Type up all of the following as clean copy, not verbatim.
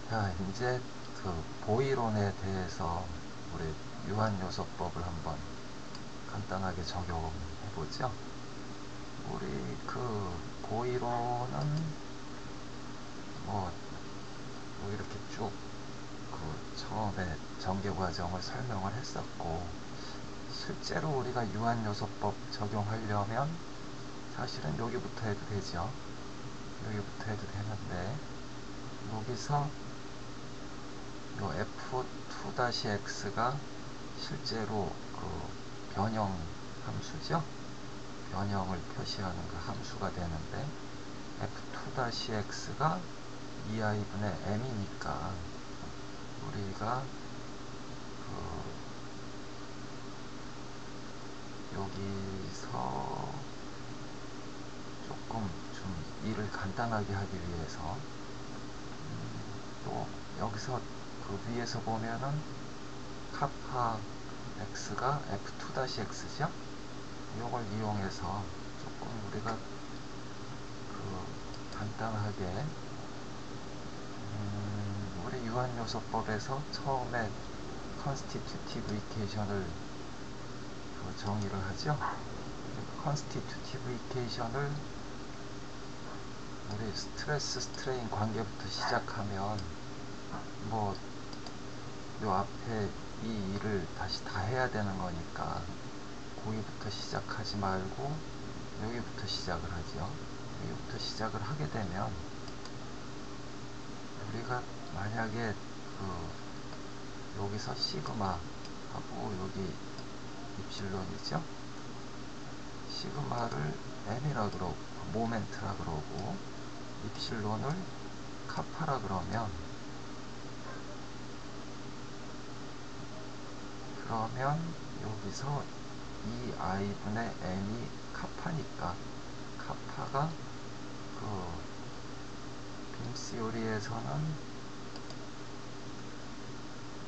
자, 이제 그 보이론에 대해서 우리 유한요소법을 한번 간단하게 적용해보죠. 우리 그 보이론은 뭐 이렇게 쭉 그 처음에 전개 과정을 설명을 했었고, 실제로 우리가 유한요소법 적용하려면 사실은 여기부터 해도 되죠. 여기부터 해도 되는데, 여기서 요 f2-x가 실제로 그 변형 함수죠. 변형을 표시하는 그 함수가 되는데, f2-x가 2i분의 m이니까 우리가 여기서 조금 좀 일을 간단하게 하기 위해서 또 여기서 그 위에서 보면은 카파 x가 f2-x죠. 이걸 이용해서 조금 우리가 그 간단하게 우리 유한요소법에서 처음에 constitutive equation을 그 정의를 하죠. constitutive equation을 우리 스트레스 스트레인 관계부터 시작하면 뭐 요 앞에 이 일을 다시 다 해야 되는 거니까 거기부터 시작하지 말고 여기부터 시작을 하죠. 여기부터 시작을 하게 되면 우리가 만약에 그 여기서 시그마 하고 여기 입실론이죠. 시그마를 m이라 그러고 모멘트라 그러고 입실론을 카파라 그러면 여기서 2i분의 m이 카파니까 카파가 그 빔시오리에서는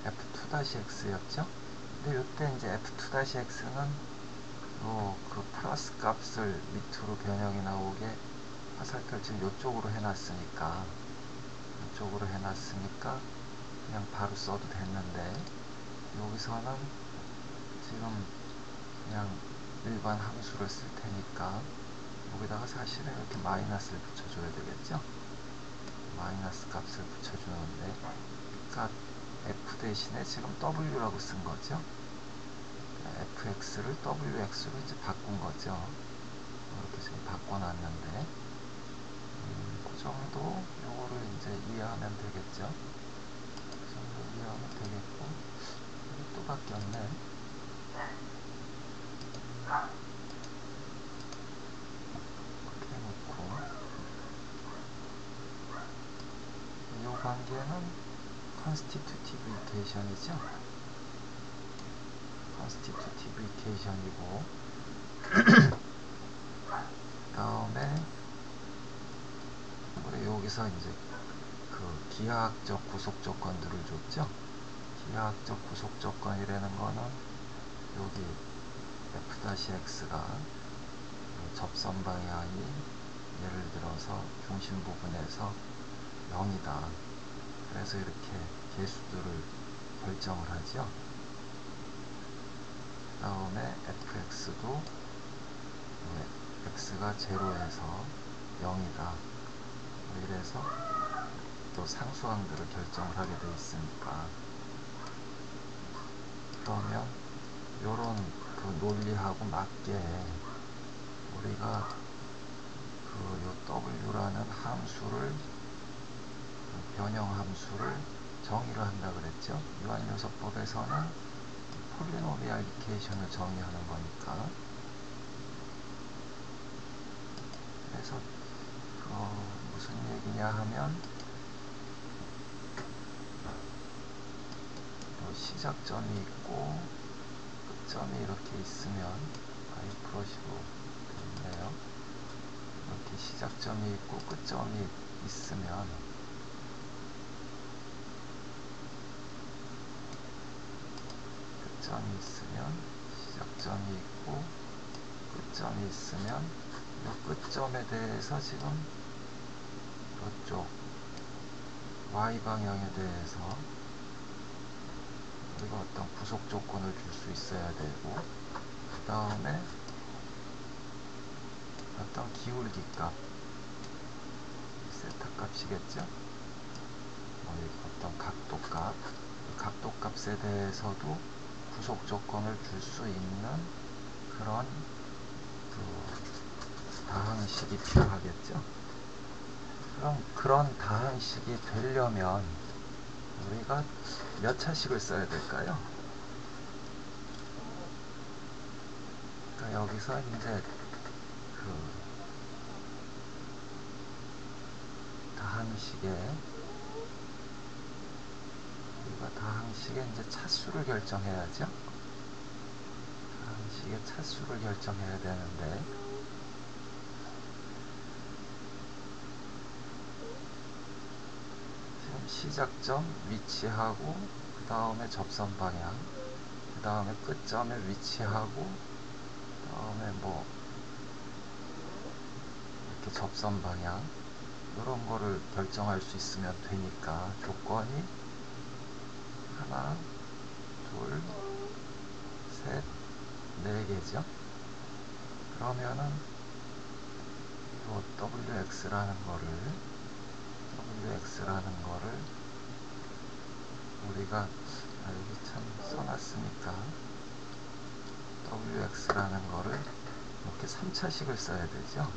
f2-x였죠. 근데 이때 이제 f2-x는 그 플러스 값을 밑으로 변형이 나오게 화살표를 지금 이쪽으로 해놨으니까 그냥 바로 써도 됐는데, 여기서는 지금 그냥 일반 함수를 쓸 테니까 여기다가 사실은 이렇게 마이너스를 붙여줘야 되겠죠. 마이너스 값을 붙여주는데, 그러니까 f 대신에 지금 w라고 쓴 거죠. fx를 wx로 이제 바꾼 거죠. 이렇게 지금 바꿔놨는데, 그 정도 요거를 이제 이해하면 되겠죠. 그 정도 이해하면 되겠고, 여기 또 바뀌었네. 이렇게 해놓고, 이 관계는 constitutive equation이죠. constitutive equation이고, 다음에 우리 여기서 이제 그 기하학적 구속 조건들을 줬죠. 기하학적 구속 조건이라는 거는 여기 f-x가 접선 방향이 예를 들어서 중심 부분에서 0이다. 그래서 이렇게 개수들을 결정을 하죠. 그 다음에 fx도 x가 0에서 0이다. 이래서 또 상수항들을 결정을 하게 돼 있으니까, 그러면 요런 그 논리하고 맞게 우리가 요 w라는 함수를 변형 함수를 정의를 한다 그랬죠. 유한요소법에서는 폴리노미얼 이퀘이션을 정의하는 거니까. 그래서 무슨 얘기냐 하면 시작점이 있고 끝점이 이렇게 있으면 프로시로 되어 있네요. 이렇게 시작점이 있고 끝점이 있으면 시작점이 있고 끝점이 있으면 이 끝점에 대해서 지금 이쪽 Y방향에 대해서 우리가 어떤 구속 조건을 줄 수 있어야 되고, 그 다음에 어떤 기울기 값, 세타 값이겠죠? 어떤 각도 값, 각도 값에 대해서도 구속 조건을 줄 수 있는 그런 다항식이 필요하겠죠? 그럼 그런 다항식이 되려면 우리가 몇 차식을 써야 될까요? 그러니까 여기서 이제 다항식의 이제 차수를 결정해야죠. 다항식의 차수를 결정해야 되는데, 지금 시작점 위치하고, 그 다음에 접선 방향, 그 다음에 끝점에 위치하고, 그 다음에 뭐 이렇게 접선 방향, 이런 거를 결정할 수 있으면 되니까 조건이 하나, 둘, 셋, 네 개죠. 그러면은 요 wx라는 거를 우리가 여기 참 써놨으니까 wx라는 거를 이렇게 3차식을 써야 되죠.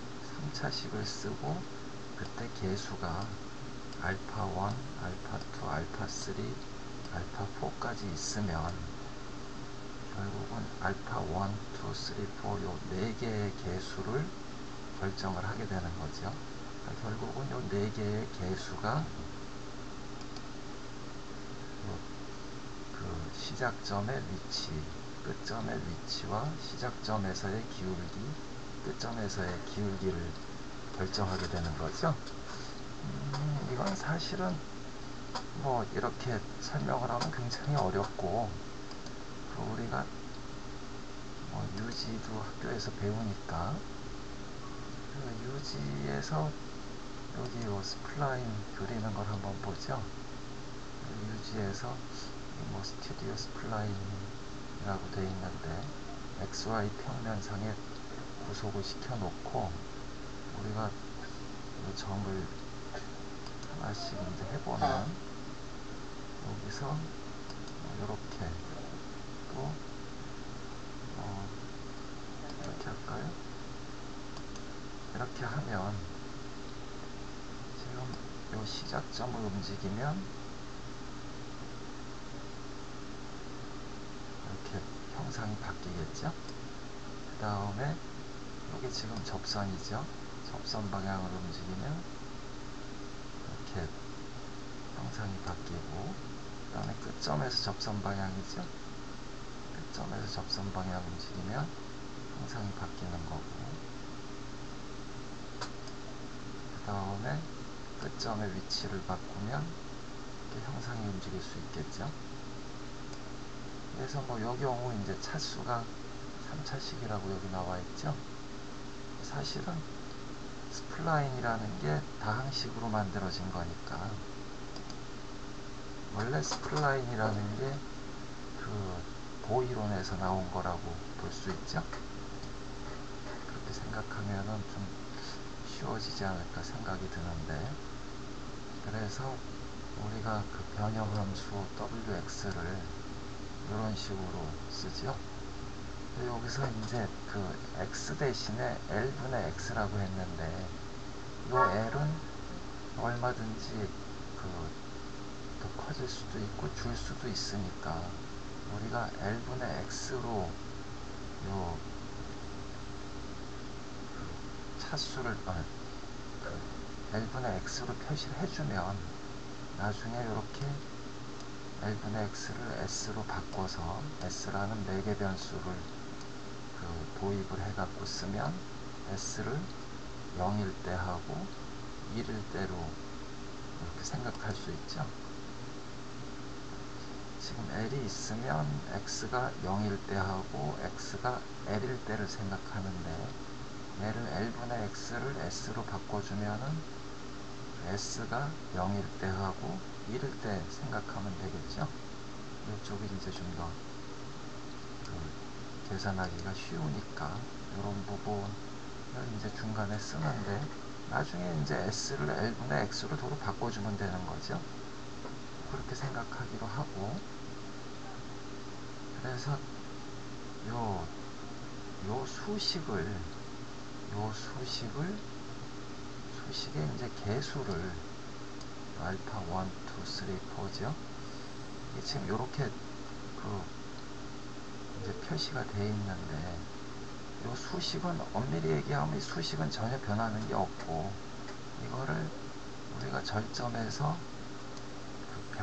3차식을 쓰고 그때 계수가 알파 1, 알파 2, 알파 3, 알파 4까지 있으면 결국은 알파 1, 2, 3, 4 요 4개의 계수를 결정을 하게 되는 거죠. 그러니까 결국은 요 4개의 계수가 그 시작점의 위치, 끝점의 위치와 시작점에서의 기울기, 끝점에서의 기울기를 결정하게 되는 거죠. 이건 사실은 뭐 이렇게 설명을 하면 굉장히 어렵고, 우리가 뭐 유지도 학교에서 배우니까 그 유지에서 여기 요 스플라인 그리는 걸 한번 보죠. 유지에서 뭐 스튜디오 스플라인이라고 되어 있는데 XY 평면상에 구속을 시켜 놓고 우리가 이 점을 하나씩 이제 해보면 여기서 이렇게 또 이렇게 할까요? 이렇게 하면 지금 이 시작점을 움직이면 이렇게 형상이 바뀌겠죠? 그 다음에 이게 지금 접선이죠? 접선 방향을 움직이면 이렇게 형상이 바뀌고, 그 다음에 끝점에서 접선 방향이죠? 끝점에서 접선 방향 움직이면 형상이 바뀌는 거고, 그 다음에 끝점의 위치를 바꾸면 이렇게 형상이 움직일 수 있겠죠? 그래서 뭐 요 경우 이제 차수가 3차식이라고 여기 나와 있죠? 사실은 스플라인이라는 게 다항식으로 만들어진 거니까 원래 스플라인이라는 게 그 보이론에서 나온 거라고 볼 수 있죠. 그렇게 생각하면은 좀 쉬워지지 않을까 생각이 드는데, 그래서 우리가 그 변형함수 wx를 이런 식으로 쓰죠. 여기서 이제 그 x 대신에 l분의 x라고 했는데, 요 l은 얼마든지 더 커질 수도 있고 줄 수도 있으니까 우리가 l분의 x로 요 차수를 l분의 x로 표시를 해주면 나중에 이렇게 l분의 x를 s로 바꿔서 s라는 4개 변수를 도입을 해갖고 쓰면 s를 0일 때 하고 1일 때로 이렇게 생각할 수 있죠. 지금 l이 있으면 x가 0일 때 하고 x가 l일 때를 생각하는데, 얘를 l분의 x를 s로 바꿔주면은 S가 0일 때 하고 1일 때 생각하면 되겠죠. 이쪽이 이제 좀 더 계산하기가 쉬우니까 이런 부분을 이제 중간에 쓰는데, 나중에 이제 S를 L분의 X로 도로 바꿔주면 되는 거죠. 그렇게 생각하기로 하고, 그래서 요 수식에 이제 개수를 알파 1, 2, 3, 4죠. 이게 지금 이렇게 이제 표시가 돼 있는데, 요 수식은 엄밀히 얘기하면 이 수식은 전혀 변하는 게 없고, 이거를 우리가 절점에서 그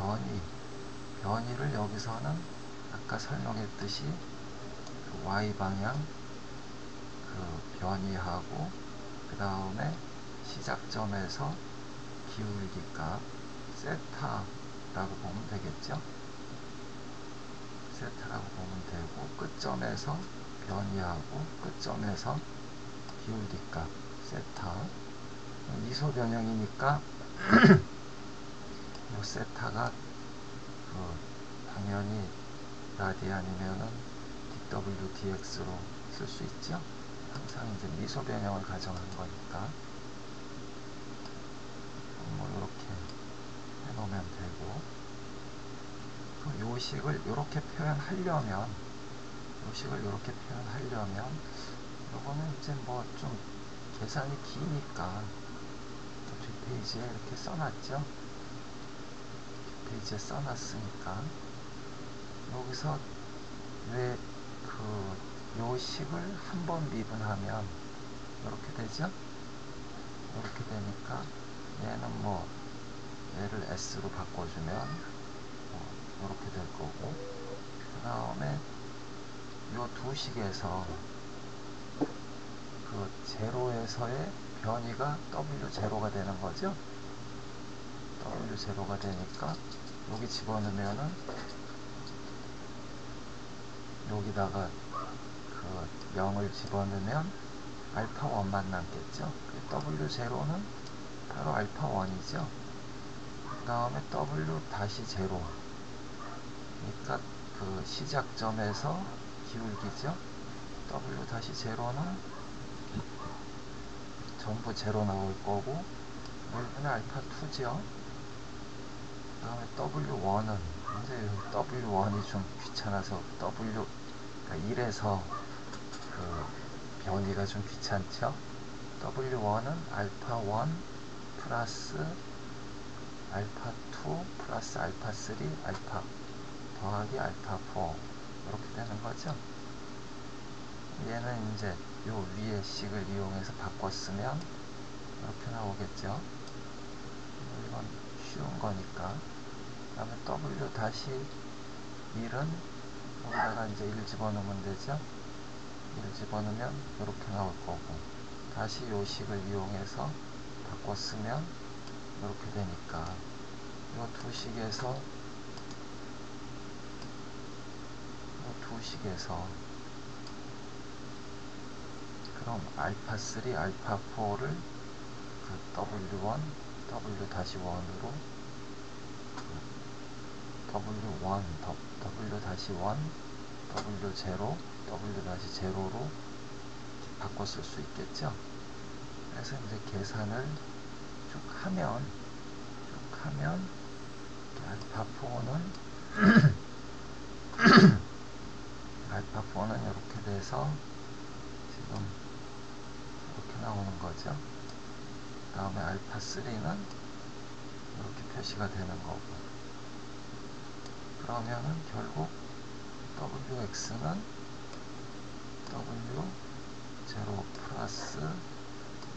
변이를 여기서는 아까 설명했듯이 그 y 방향 변이하고, 그 다음에 시작점에서 기울기값 세타라고 보면 되겠죠. 세타라고 보면 되고, 끝점에서 변이하고 끝점에서 기울기값 세타. 미소 변형이니까 이 세타가 당연히 라디안이면은 dw dx로 쓸 수 있죠. 항상 이제 미소 변형을 가정한 거니까 뭐 이렇게 해놓으면 되고, 그 요식을 이렇게 표현하려면 요거는 이제 뭐 좀 계산이 기니까 뒷페이지에 이렇게 써놨죠. 뒷페이지에 써놨으니까 여기서 왜 요식을 한 번 미분하면 이렇게 되죠. 이렇게 되니까 얘는 뭐 얘를 S로 바꿔주면 이렇게 될 거고, 그 다음에 요 두 식에서 그 제로에서의 변이가 W0가 되는 거죠. W0가 되니까 여기 집어넣으면은 여기다가 그 0을 집어넣으면 알파 1만 남겠죠. W0는 바로 알파 1이죠. 그 다음에 W 다시 0, 그러니까 그 시작점에서 기울기죠. W 다시 0는 전부 0 나올 거고, 1분의 알파 2죠. 그 다음에 W1은 이제 W1이 좀 귀찮아서 그러니까 1에서 그 변이가 좀 귀찮죠. W1은 알파 1 플러스 알파 2 플러스 알파 3 알파 더하기 알파 4 이렇게 되는 거죠. 얘는 이제 요 위에 식을 이용해서 바꿨으면 이렇게 나오겠죠. 이건 쉬운 거니까. 그 다음에 W 다시 1은 여기다가 이제 1 집어넣으면 되죠. 1 집어넣으면 이렇게 나올 거고, 다시 요 식을 이용해서 바꿨으면 이렇게 되니까 요 두 식에서 그럼 알파 3, 알파 4를 그 W1, W-1으로 W1, W-1, W0, W-0로 바꿔 쓸 수 있겠죠. 그래서 이제 계산을 쭉 하면 알파 4는 이렇게 돼서 지금 이렇게 나오는 거죠. 그 다음에 알파 3는 이렇게 표시가 되는 거고, 그러면은 결국 WX는 W0 플러스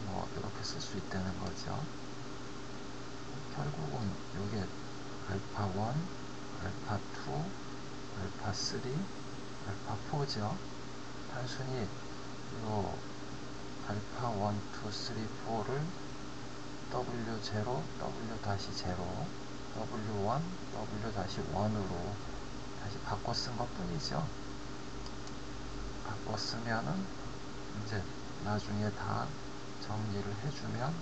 뭐 이렇게 쓸 수 있다는 거죠. 결국은 이게 알파 1, 알파 2, 알파 3, 알파 4죠. 단순히 요 알파 1, 2, 3, 4를 W0, W-0, W1, W-1으로 다시 바꿔 쓴 것 뿐이죠. 바꿔 쓰면은 이제 나중에 다 정리를 해주면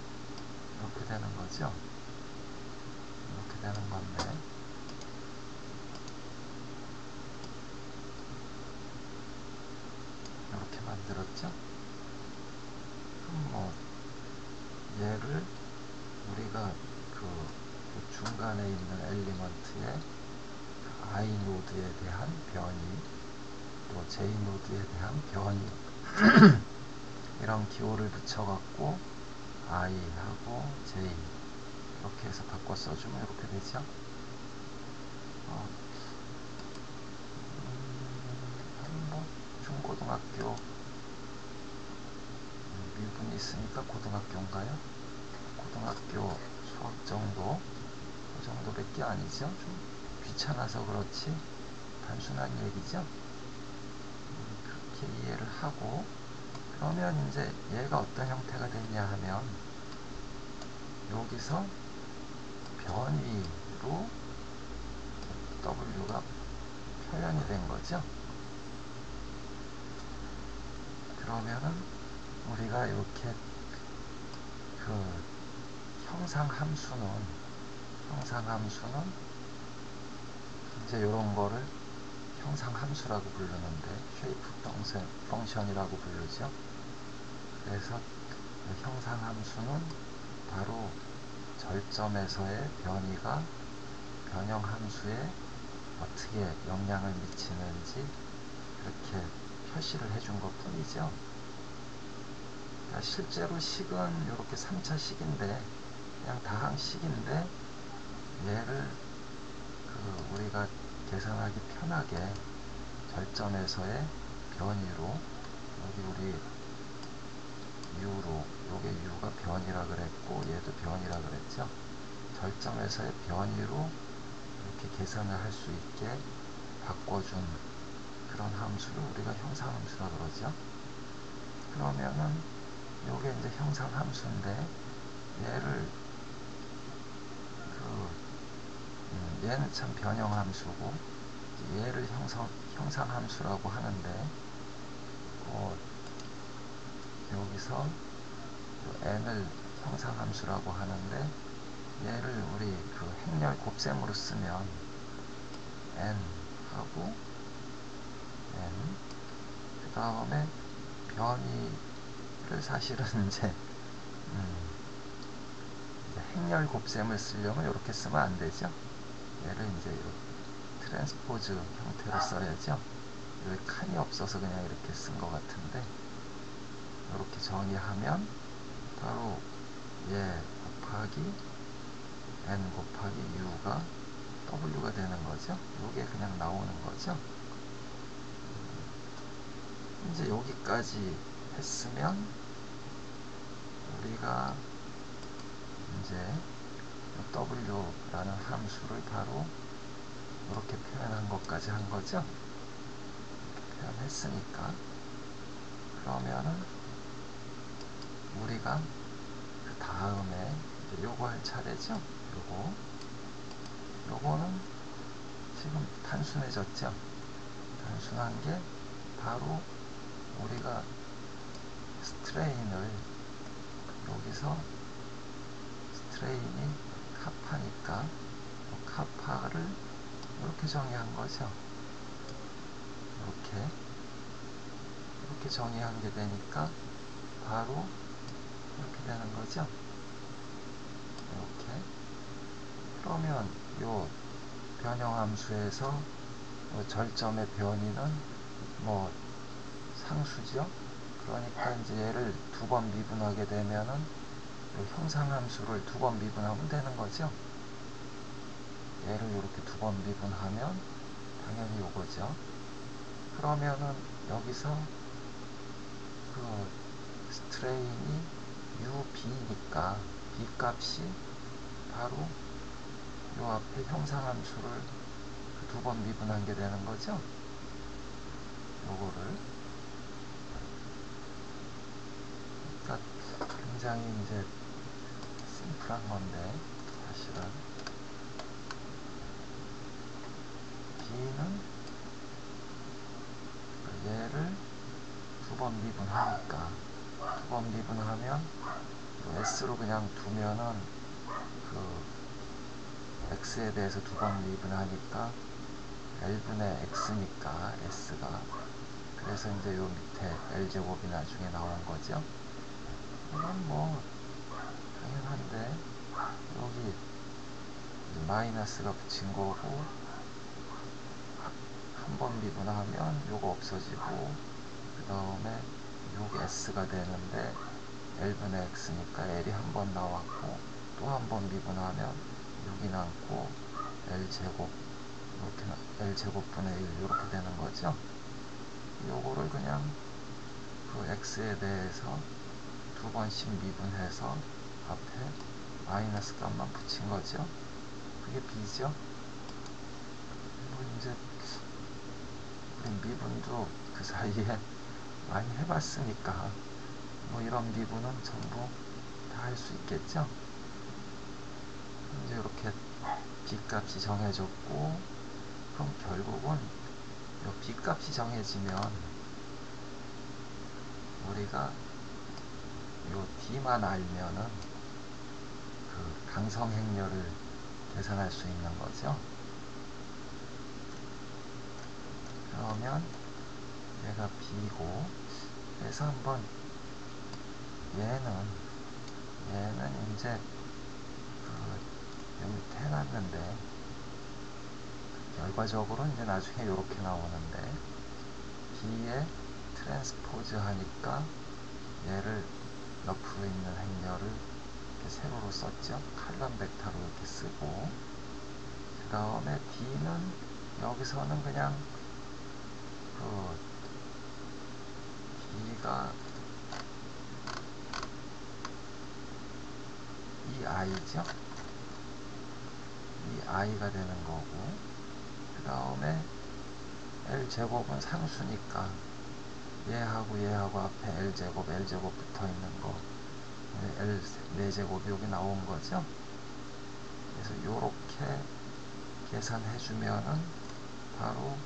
이렇게 되는 거죠. 되는 건데, 이렇게 만들었죠. 그럼 뭐 얘를 우리가 그 중간에 있는 엘리먼트의 I 노드에 대한 변이, 또 J 노드에 대한 변이 이런 기호를 붙여갖고 I하고 J 이렇게 해서 바꿔 써주면 이렇게 되죠. 뭐 중고등학교 미분이 있으니까 고등학교인가요? 고등학교 수학 정도, 그 정도밖에 아니죠. 좀 귀찮아서 그렇지 단순한 얘기죠. 그렇게 이해를 하고, 그러면 이제 얘가 어떤 형태가 됐냐 하면 여기서 변위로 W가 표현이 된 거죠. 그러면은 우리가 이렇게 그 형상함수는 이제 이런 거를 형상함수라고 부르는데 쉐이프 펑션이라고 부르죠. 그래서 형상함수는 바로 절점에서의 변이가 변형함수에 어떻게 영향을 미치는지 이렇게 표시를 해준 것 뿐이죠. 그러니까 실제로 식은 이렇게 3차 식인데 그냥 다항식인데 얘를 우리가 계산하기 편하게 절점에서의 변이로, 여기 우리 U로, 요게 U가 변이라 그랬고 얘도 변이라 그랬죠. 절점에서의 변이로 이렇게 계산을 할 수 있게 바꿔준 그런 함수를 우리가 형상함수라 그러죠. 그러면은 요게 이제 형상함수인데 얘를 얘는 참 변형함수고 얘를 형상함수라고 하는데, 여기서 n을 형상함수라고 하는데 얘를 우리 그 행렬 곱셈으로 쓰면 n하고 n, 그 다음에 변이를 사실은 이제 행렬 곱셈을 쓰려면 이렇게 쓰면 안 되죠. 얘를 이제 트랜스포즈 형태로 써야죠. 여기 칸이 없어서 그냥 이렇게 쓴 것 같은데, 이렇게 정의하면 바로 얘 곱하기 n 곱하기 u가 w가 되는 거죠. 이게 그냥 나오는 거죠. 이제 여기까지 했으면 우리가 이제 w라는 함수를 바로 이렇게 표현한 것까지 한 거죠. 표현했으니까 그러면은 우리가 그 다음에 요거 할 차례죠. 요거는 지금 단순해졌죠. 단순한 게 바로 우리가 스트레인을, 여기서 스트레인이 카파니까 카파를 이렇게 정의한 거죠. 이렇게 정의한 게 되니까 바로 이렇게 되는 거죠. 이렇게. 그러면 요 변형함수에서 절점의 변이는 뭐 상수죠. 그러니까 이제 얘를 두 번 미분하게 되면은 형상함수를 두 번 미분하면 되는 거죠. 얘를 이렇게 두 번 미분하면 당연히 요거죠. 그러면은 여기서 그 스트레인이 UB니까 B 값이 바로 요 앞에 형상함수를 두 번 미분한 게 되는 거죠. 요거를. 그러니까 굉장히 이제 심플한 건데, 사실은 B는 얘를 두 번 미분하니까, 두 번 미분하면 S로 그냥 두면은 그 x에 대해서 두 번 미분하니까 l분의 x니까 s가, 그래서 이제 요 밑에 l제곱이 나중에 나온 거죠. 이건 뭐 당연한데, 여기 마이너스가 붙인 거고, 한 번 미분하면 요거 없어지고, 그 다음에 요게 s가 되는데 l분의 x니까 l이 한 번 나왔고, 또 한 번 미분하면 6이 남고 l제곱, 이렇게 l제곱분의 1 이렇게 되는 거죠. 요거를 그냥 그 x에 대해서 두 번씩 미분해서 앞에 마이너스 값만 붙인 거죠. 그게 b죠. 뭐 이제 미분도 그 사이에 많이 해봤으니까 뭐 이런 미분은 전부 다 할 수 있겠죠. 이제 이렇게 b값이 정해졌고, 그럼 결국은 이 b값이 정해지면 우리가 요 d만 알면은 그 강성행렬을 계산할 수 있는 거죠. 그러면 얘가 b고, 그래서 한번 얘는 이제 그 밑에 해놨는데, 결과적으로 이제 나중에 이렇게 나오는데, b에 트랜스포즈 하니까 얘를 옆으로 있는 행렬을 이렇게 세로로 썼죠. 칼럼 벡터로 이렇게 쓰고, 그 다음에 d는 여기서는 그냥 그 d가 이 i죠. 이 i가 되는 거고, 그 다음에 l제곱은 상수니까 얘하고 앞에 l제곱 붙어 있는 거, l 4제곱이 여기 나온 거죠. 그래서 요렇게 계산해 주면은 바로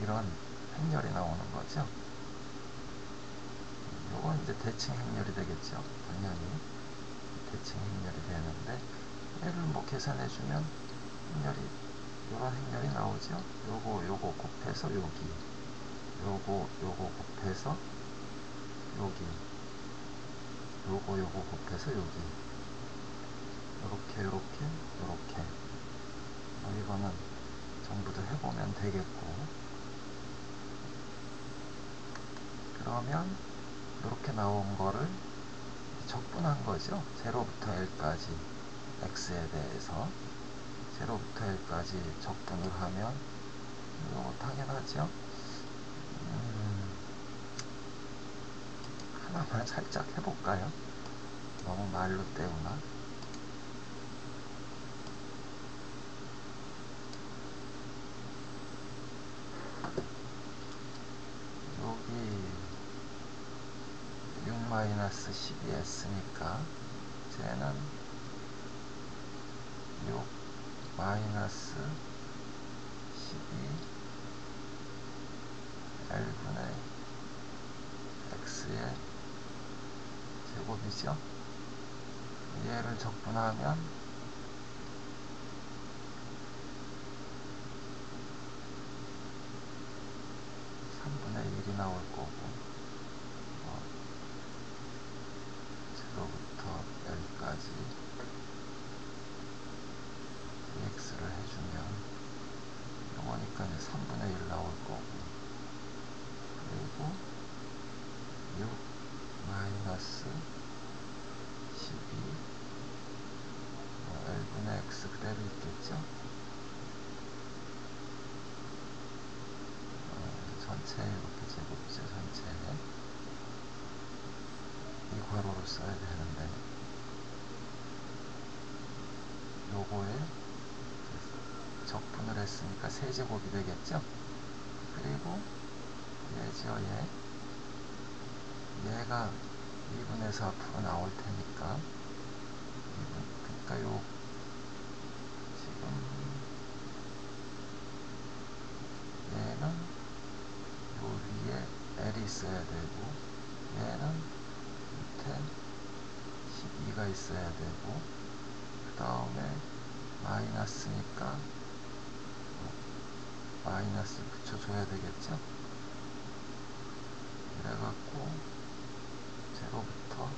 이런 행렬이 나오는 거죠. 요건 이제 대칭 행렬이 되겠죠. 당연히 대칭 행렬이 되는데, 얘를 뭐 계산해 주면 행렬이, 요런 행렬이 나오죠. 요거 곱해서 여기, 요거 곱해서 여기, 요거 곱해서 여기, 요렇게 뭐 이거는 전부 다 해보면 되겠고, 그러면 이렇게 나온 거를 적분한 거죠. 0부터 l까지 x에 대해서 0부터 l까지 적분을 하면 이거 당연하죠. 하나만 살짝 해볼까요? 너무 말로 때우나? 여기 6-12s니까 쟤는 6 마이너스 12 l분의 x의 제곱이죠. 얘를 적분하면 3분의 1이 나올 거고, 0부터 l까지 dx를 해주면 요거니까 이제 3분의 1 나올 거고, 그리고 6 마이너스 12 l분의 x 그대로 있겠죠. 전체 이렇게 제곱이죠. 전체에 이 괄호로 써야 되는데, 요거에 적분을 했으니까 세제곱이 되겠죠. 그리고 얘죠. 얘가 2분에서 앞으로 나올 테니까 2분, 그러니까 요 지금 얘는 요 위에 l이 있어야 되고, 얘는 밑에 12가 있어야 되고, 그 다음에 마이너스니까 마이너스 붙여줘야 되겠죠. 그래갖고 제로부터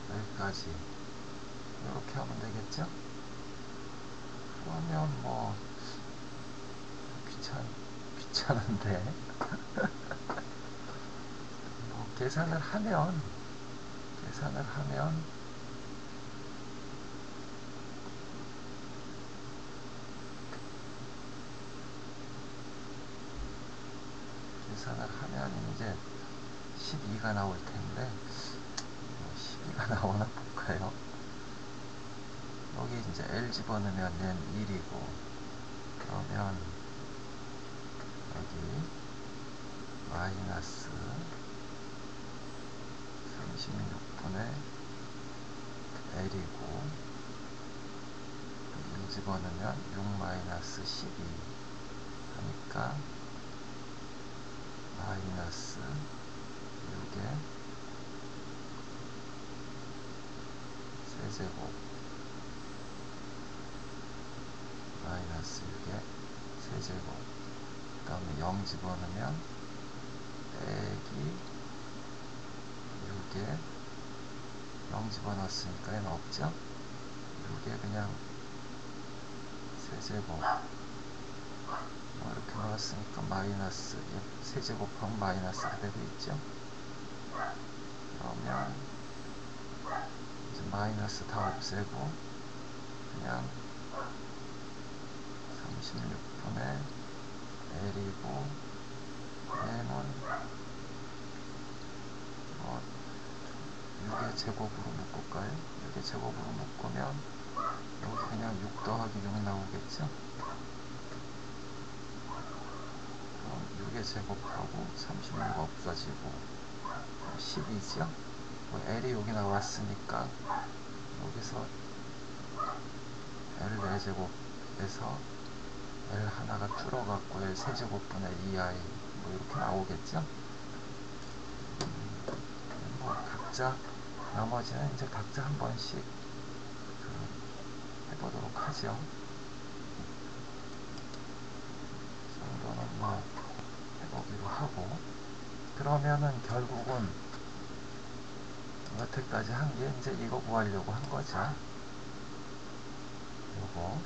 여기까지 이렇게 하면 되겠죠. 그러면 뭐 귀찮은데 뭐 계산을 하면 이제 12가 나올 텐데 12가 나오나 볼까요? 여기 이제 L 집어넣으면 얘는 1이고, 그러면 여기 마이너스 36분의 L이고, 1 집어넣으면 6 마이너스 12 하니까 마이너스 6의 세제곱 마이너스 6의 세제곱, 그 다음에 0 집어넣으면 빼기 6의 0 집어넣었으니까 얘는 없죠. 6의 그냥 세제곱 이렇게 나왔으니까 마이너스 세제곱하면 마이너스 그대로 있죠. 그러면 이제 마이너스 다 없애고 그냥 36분의 L이고, 얘는 6의 제곱으로 묶을까요? 6의 제곱으로 묶으면 여기 그냥 6 더하기 6 나오겠죠. 그럼 6의 제곱하고 36 없어지고 10이죠. 뭐 L이 여기 나왔으니까 여기서 L 4제곱에서 L 하나가 줄어갖고 L 세제곱분의 2i 뭐 이렇게 나오겠죠. 뭐 각자 나머지는 이제 각자 한 번씩 해보도록 하죠. 이 정도는 뭐 해보기로 하고, 그러면은 결국은 여태까지 한 게 이제 이거 구하려고 한 거죠. 요거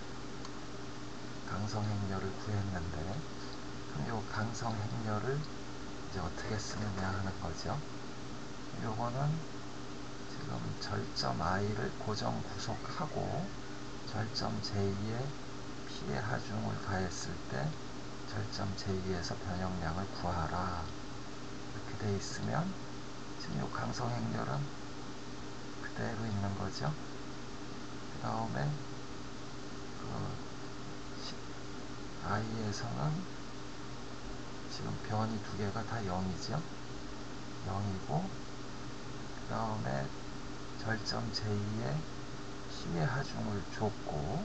강성행렬을 구했는데, 그럼 요 강성행렬을 이제 어떻게 쓰느냐 하는 거죠. 요거는 지금 절점 i를 고정 구속하고 절점 j2에 p의 하중을 가했을 때 절점 j2에서 변형량을 구하라 이렇게 돼 있으면 지금 요 강성행렬은 그대로 있는 거죠. 그 다음에 i에서는 지금 변이 두 개가 다 0이죠. 0이고, 그 다음에 절점 j2에 p의 하중을 줬고,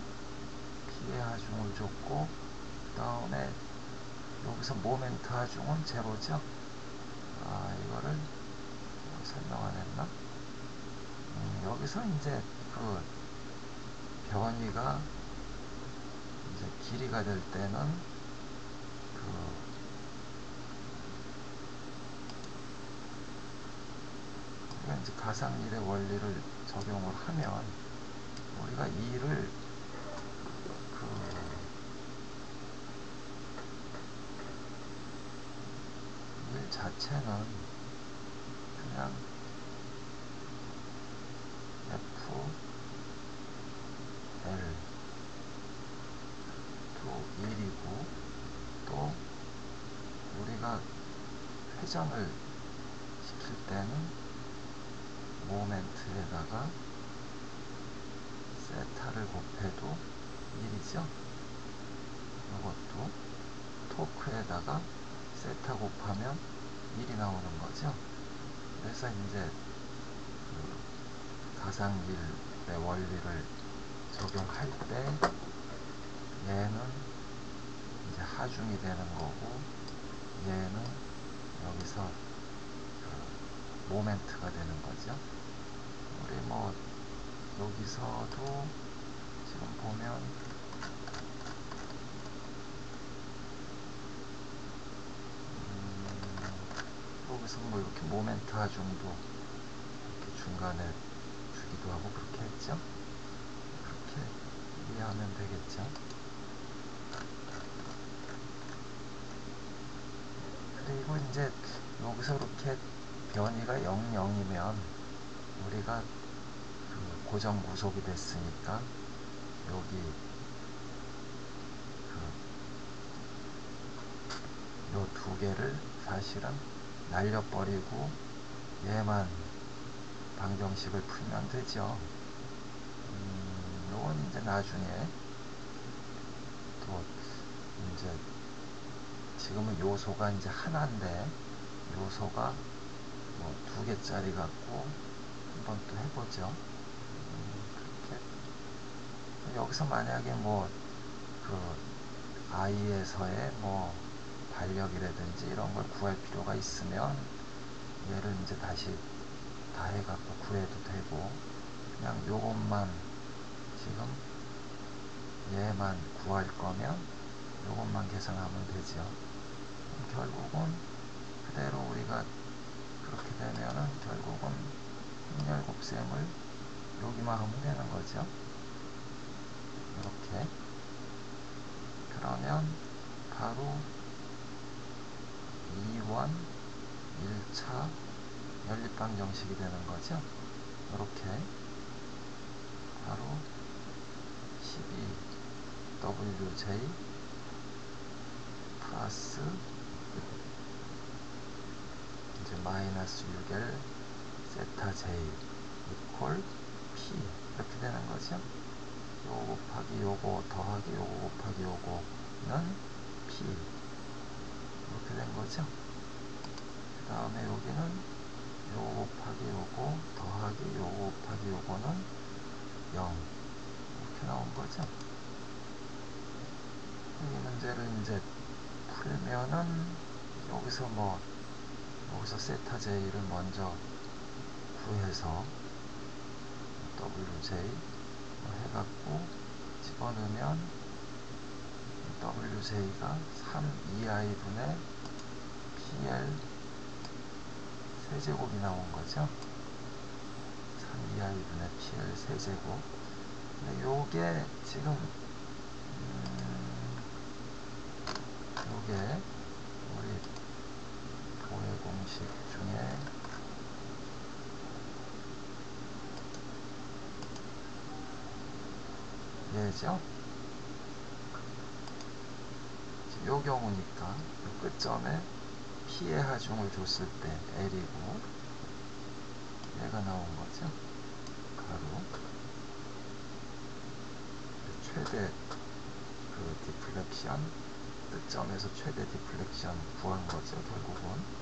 그 다음에 여기서 모멘트 하중은 제로죠. 이거를 설명 안 했나? 여기서 이제 그 변위가 이제 길이가 될 때는 우리가 이제 가상일의 원리를 적용을 하면 우리가 2를 일 자체는 그냥 f l 또 1이고, 또 우리가 회전을 시킬 때는 모멘트에다가 세타를 곱해도 1이죠. 이것도 토크에다가 세타 곱하면 1이 나오는 거죠. 그래서 이제 가상일의 원리를 적용할 때 얘는 이제 하중이 되는 거고, 얘는 여기서 모멘트가 되는 거죠. 우리 뭐 여기서도 지금 보면 여기서 뭐 이렇게 모멘트 하중도 이렇게 중간에 주기도 하고 그렇게 했죠. 그렇게 이해하면 되겠죠. 그리고 이제 여기서 이렇게 변이가 0, 0이면 우리가 그 고정 구속이 됐으니까 여기 요 두 개를 사실은 날려버리고 얘만 방정식을 풀면 되죠. 요건 이제 나중에 또 이제 지금은 요소가 이제 하나인데 요소가 뭐 두 개짜리 갖고 한번 또 해보죠. 그렇게 여기서 만약에 뭐 그 i에서의 뭐 반력이라든지 이런 걸 구할 필요가 있으면 얘를 이제 다시 다 해갖고 구해도 되고, 그냥 요것만 지금 얘만 구할 거면 요것만 계산하면 되죠. 결국은 그대로 우리가 그렇게 되면은 결국은 행렬곱셈을 여기만 하면 되는 거죠. 이렇게. 그러면 바로 2원 1차 연립방정식이 되는 거죠. 이렇게 바로 12WJ 플러스 이제 마이너스 6L 세타 J 이퀄 P 이렇게 되는 거죠. 요거 곱하기 요거 더하기 요거 곱하기 요거는 P 이렇게 된 거죠. 그 다음에 여기는 요거 곱하기 요거 더하기 요거 곱하기 요거는 0 이렇게 나온 거죠. 이 문제를 이제 풀면은 여기서 여기서 세타 J를 먼저 구해서 WJ 해갖고 집어넣으면 WJ가 3EI분의 PL 세제곱이 나온 거죠. 3EI분의 PL 세제곱. 근데 요게 지금 요게 우리 도해 공식 중에 얘죠. 요 경우니까 요 끝점에 P의 하중을 줬을 때 L이고 얘가 나온 거죠. 가로 최대 그 디플렉션 끝점에서 최대 디플렉션 구한 거죠. 결국은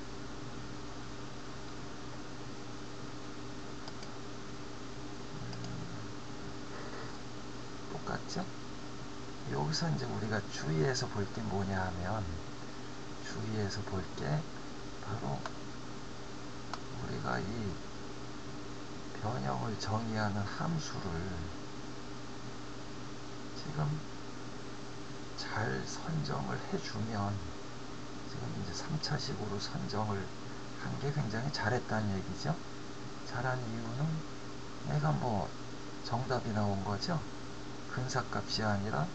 똑같죠. 여기서 이제 우리가 주의해서 볼 게 뭐냐 하면 주의해서 볼 게 바로 우리가 이 변형을 정의하는 함수를 지금 잘 선정을 해주면 지금 이제 3차식으로 선정을 한 게 굉장히 잘했다는 얘기죠. 잘한 이유는 얘가 뭐 정답이 나온 거죠. 근사값이 아니라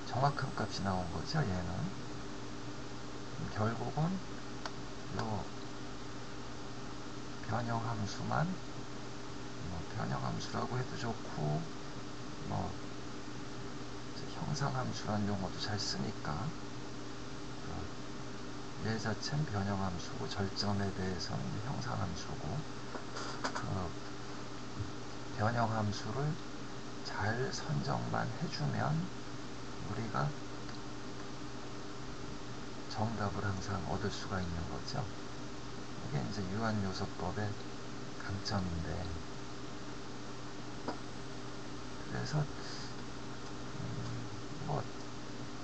정확한 값이 나온 거죠. 얘는 결국은 요 변형함수만 변형함수라고 해도 좋고 형상함수란 용어도 잘 쓰니까 얘 자체는 변형함수고 절점에 대해서는 형상함수고 변형함수를 잘 선정만 해주면 우리가 정답을 항상 얻을 수가 있는 거죠. 이게 이제 유한요소법의 강점인데, 그래서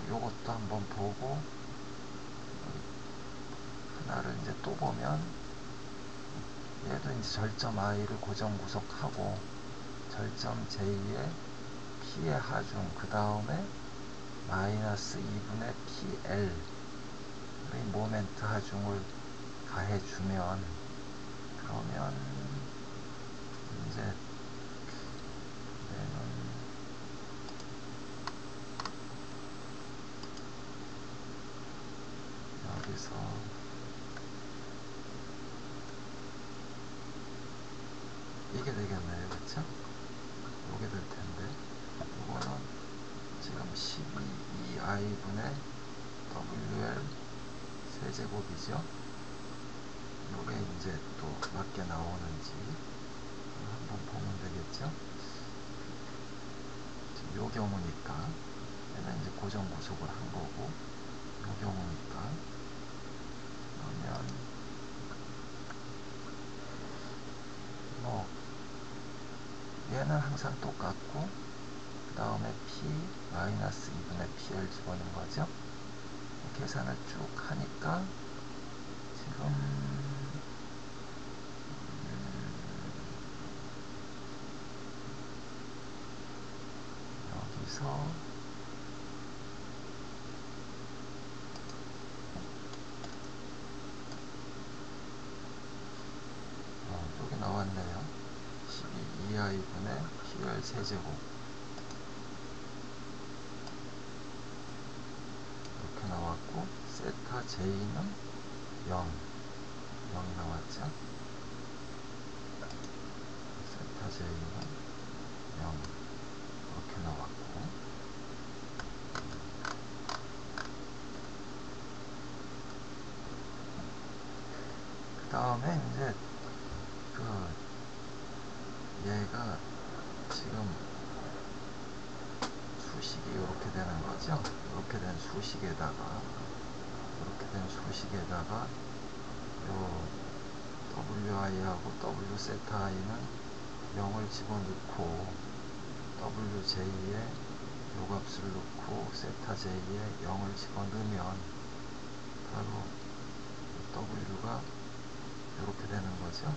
요것도 한번 보고 하나를 이제 또 보면 얘도 이제 절점 i를 고정 구속하고 절점 j의 p의 하중 그 다음에 마이너스 2분의 pl 의 모멘트 하중을 가해주면, 그러면 이제 얘는 여기서 이게 되겠네요. 그쵸? 요게 될 텐데, 이거는 지금 12i분의 wl 세제곱이죠. 요게 이제 또 맞게 나오는지 한번 보면 되겠죠. 지금 요 경우니까 얘는 이제 고정 구속을 한 거고, 요 경우니까 그러면 뭐 얘는 항상 똑같고, 그 다음에 p 마이너스 2분의 p를 집어넣은 거죠. 계산을 쭉 하니까 지금 여기서 여기 나왔네요. 12i분의 pr 세제곱 이렇게 나왔고, 세타 j는 0 나왔죠. 세타 j는 0 이렇게 나왔고, 그 다음에 이제 얘가 지금 수식이 이렇게 되는 거죠. 이렇게 된 수식에다가 요 wi하고 w 세타 i는 0을 집어넣고, wj에 요 값을 넣고 세타 j에 0을 집어넣으면 바로 w가 이렇게 되는 거죠.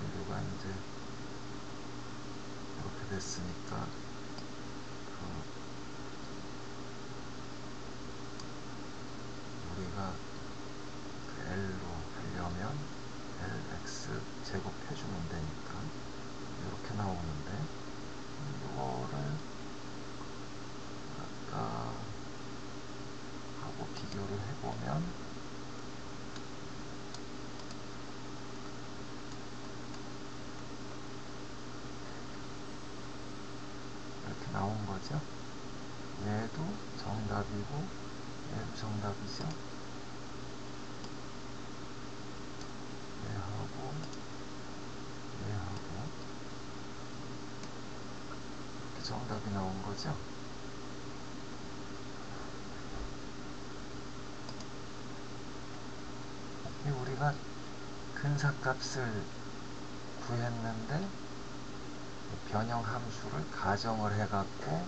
w가 이제 이렇게 됐으니까 우리가 L로 하려면 LX 제곱 해주면 되니까 이렇게 나오는데, 이거를 아까 하고 비교를 해보면 이렇게 나온 거죠. 얘도 정답이고 얘도 정답이죠. 얘하고 이렇게 정답이 나온 거죠. 우리가 근사값을 구했는데 변형 함수를 가정을 해갖고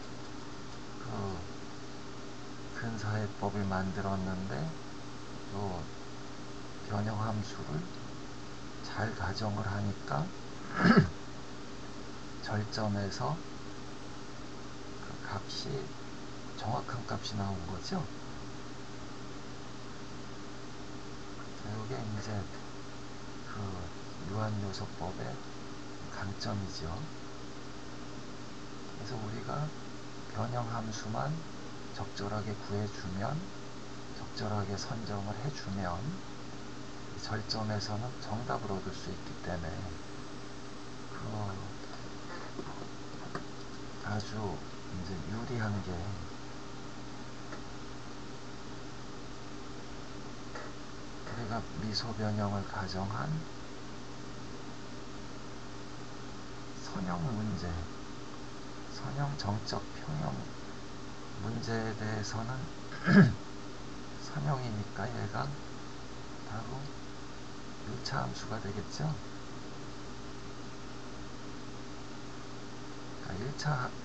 근사해법을 만들었는데, 요 변형 함수를 잘 가정을 하니까 절점에서 그 값이 정확한 값이 나온 거죠. 이게 이제 유한요소법의 강점이죠. 그래서 우리가 변형 함수만 적절하게 구해주면, 적절하게 선정을 해주면 절점에서는 정답을 얻을 수 있기 때문에 아주 이제 유리한 게, 우리가 미소 변형을 가정한 선형 문제, 선형 정적 평형 문제에 대해서는 선형이니까 얘가 바로 1차 함수가 되겠죠.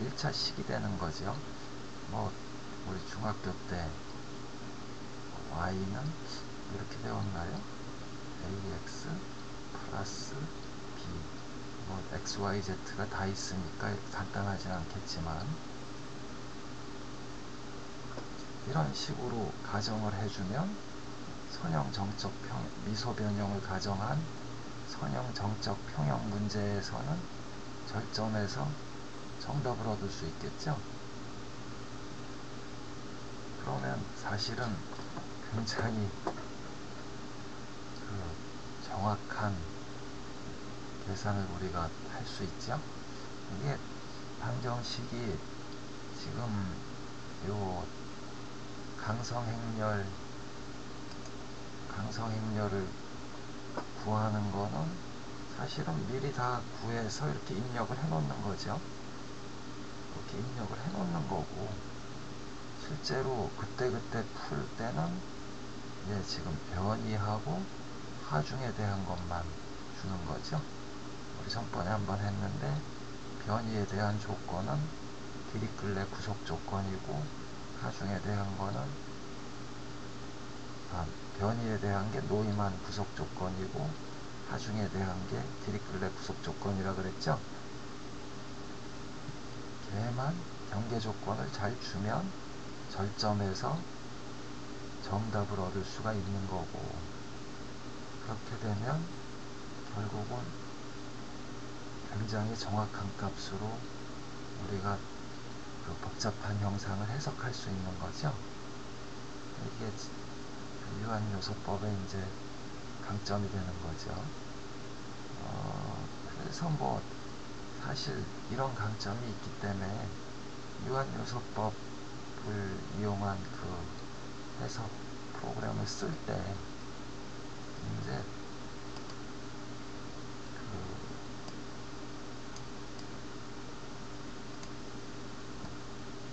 1차 식이 되는 거죠. 뭐 우리 중학교 때 y는 이렇게 배웠나요? ax 플러스 b 뭐 x, y, z가 다 있으니까 간단하진 않겠지만 이런 식으로 가정을 해주면 미소 변형을 가정한 선형 정적 평형 문제에서는 절점에서 정답을 얻을 수 있겠죠. 그러면 사실은 굉장히 정확한 계산을 우리가 할 수 있죠. 이게 방정식이 지금 요 강성행렬을 구하는 거는 사실은 미리 다 구해서 이렇게 입력을 해 놓는 거죠. 이렇게 입력을 해 놓는 거고, 실제로 그때그때 풀 때는 지금 변이하고 하중에 대한 것만 주는 거죠. 우리 전번에 한번 했는데 변이에 대한 조건은 디리클레 구속 조건이고, 하중에 대한 거는 변이에 대한 게 노이만 구속 조건이고, 하중에 대한 게 디리클레 구속 조건이라 그랬죠. 걔만 경계 조건을 잘 주면 절점에서 정답을 얻을 수가 있는 거고, 그렇게 되면 결국은 굉장히 정확한 값으로 우리가 그 복잡한 형상을 해석할 수 있는 거죠. 이게 유한요소법의 이제 강점이 되는 거죠. 그래서 뭐 사실 이런 강점이 있기 때문에 유한요소법을 이용한 그 해석 프로그램을 쓸 때 이제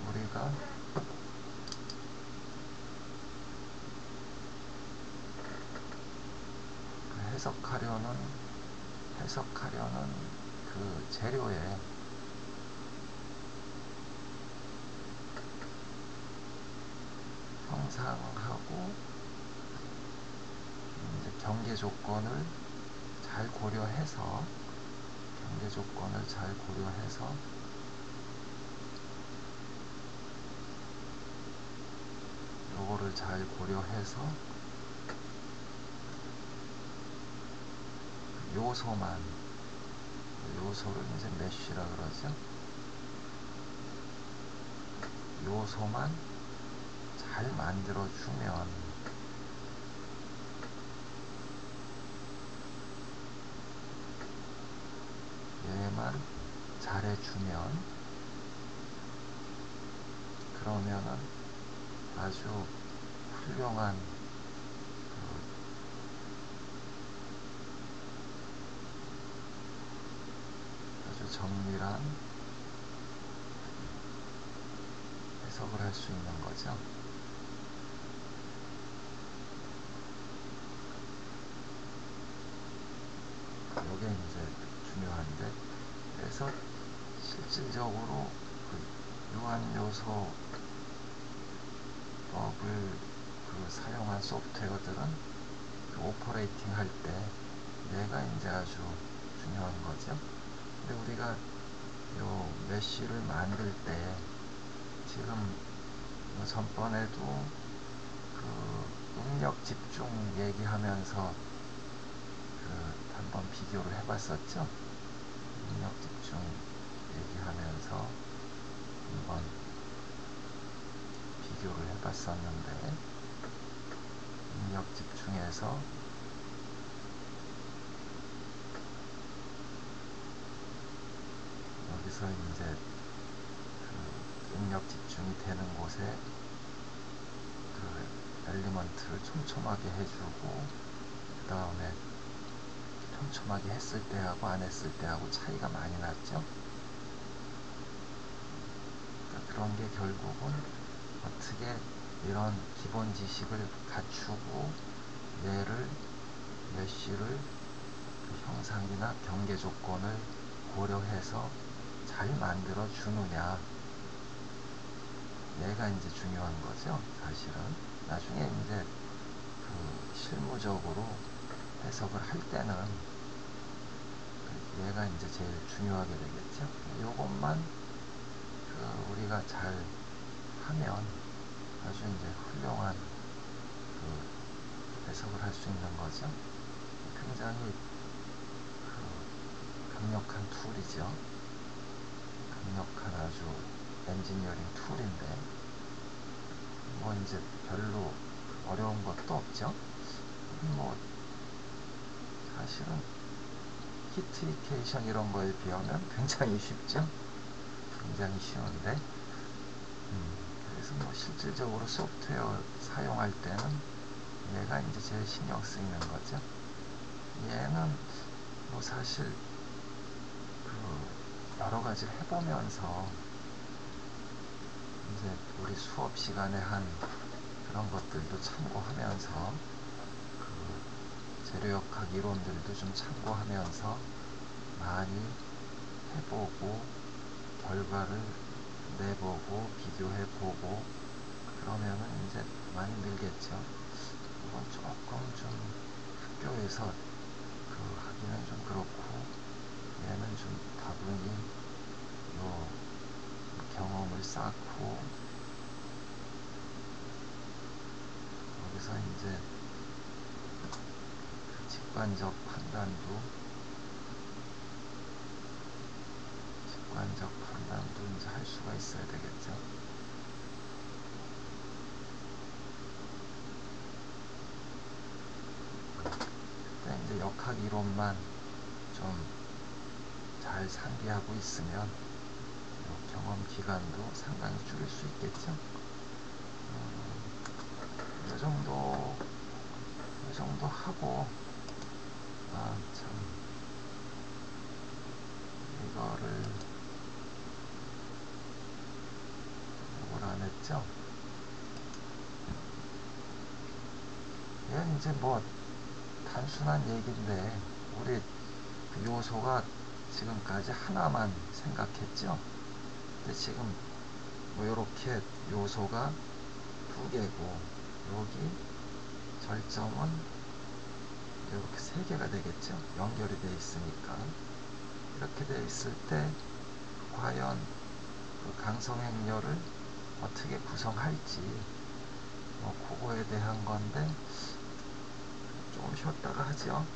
우리가 해석하려는 그 재료에 형상하고 이제 경계 조건을 잘 고려해서 요거를 잘 고려해서 요소를 이제 메쉬라 그러죠. 요소만 잘 만들어주면 얘만 잘해주면 그러면은 아주 훌륭한 아주 정밀한 해석을 할 수 있는 거죠. 이게 이제 중요한데, 그래서 실질적으로 그 유한요소법을 그 사용한 소프트웨어들은 그 오퍼레이팅 할 때 얘가 이제 아주 중요한 거죠. 근데 우리가 요 메쉬를 만들 때 지금 전번에도 그 응력 집중 얘기하면서 한번 비교를 해봤었죠. 응력 집중 얘기하면서 한번 비교를 해봤었는데, 응력 집중에서 여기서 이제 그 응력 집중이 되는 곳에 그 엘리먼트를 촘촘하게 해주고, 그 다음에 촘촘하게 했을 때하고 안 했을 때하고 차이가 많이 났죠. 그러니까 그런 게 결국은 어떻게 이런 기본 지식을 갖추고 얘를 메쉬를 그 형상이나 경계 조건을 고려해서 잘 만들어 주느냐, 얘가 이제 중요한 거죠. 사실은 나중에 이제 그 실무적으로 해석을 할 때는 얘가 이제 제일 중요하게 되겠죠. 요것만 우리가 잘 하면 아주 이제 훌륭한 해석을 할 수 있는 거죠. 굉장히 강력한 툴이죠. 강력한 아주 엔지니어링 툴인데 뭐 이제 별로 어려운 것도 없죠. 뭐 사실은 히트리케이션 이런 거에 비하면 굉장히 쉽죠. 굉장히 쉬운데 그래서 뭐 실질적으로 소프트웨어 사용할 때는 얘가 이제 제일 신경 쓰이는 거죠. 얘는 뭐 사실 여러 가지를 해보면서 이제 우리 수업 시간에 한 그런 것들도 참고하면서 재료역학 이론들도 좀 참고하면서 많이 해보고 결과를 내보고 비교해보고 그러면은 이제 많이 늘겠죠. 이건 조금 좀 학교에서 하기는 좀 그렇고 얘는 좀 다분히 요 경험을 쌓고 여기서 이제 직관적 판단도 이제 할 수가 있어야 되겠죠. 그때 이제 역학 이론만 좀 잘 상기하고 있으면 경험 기간도 상당히 줄일 수 있겠죠. 이 정도 하고 참 이거를 뭘 안 했죠. 얘는 이제 뭐 단순한 얘기인데 우리 그 요소가 지금까지 하나만 생각했죠. 근데 지금 뭐 이렇게 요소가 두 개고 여기 절점은 이렇게 세 개가 되겠죠. 연결이 되어 있으니까 이렇게 되어 있을 때 과연 그 강성행렬을 어떻게 구성할지 그거에 대한 건데 좀 쉬었다가 하죠.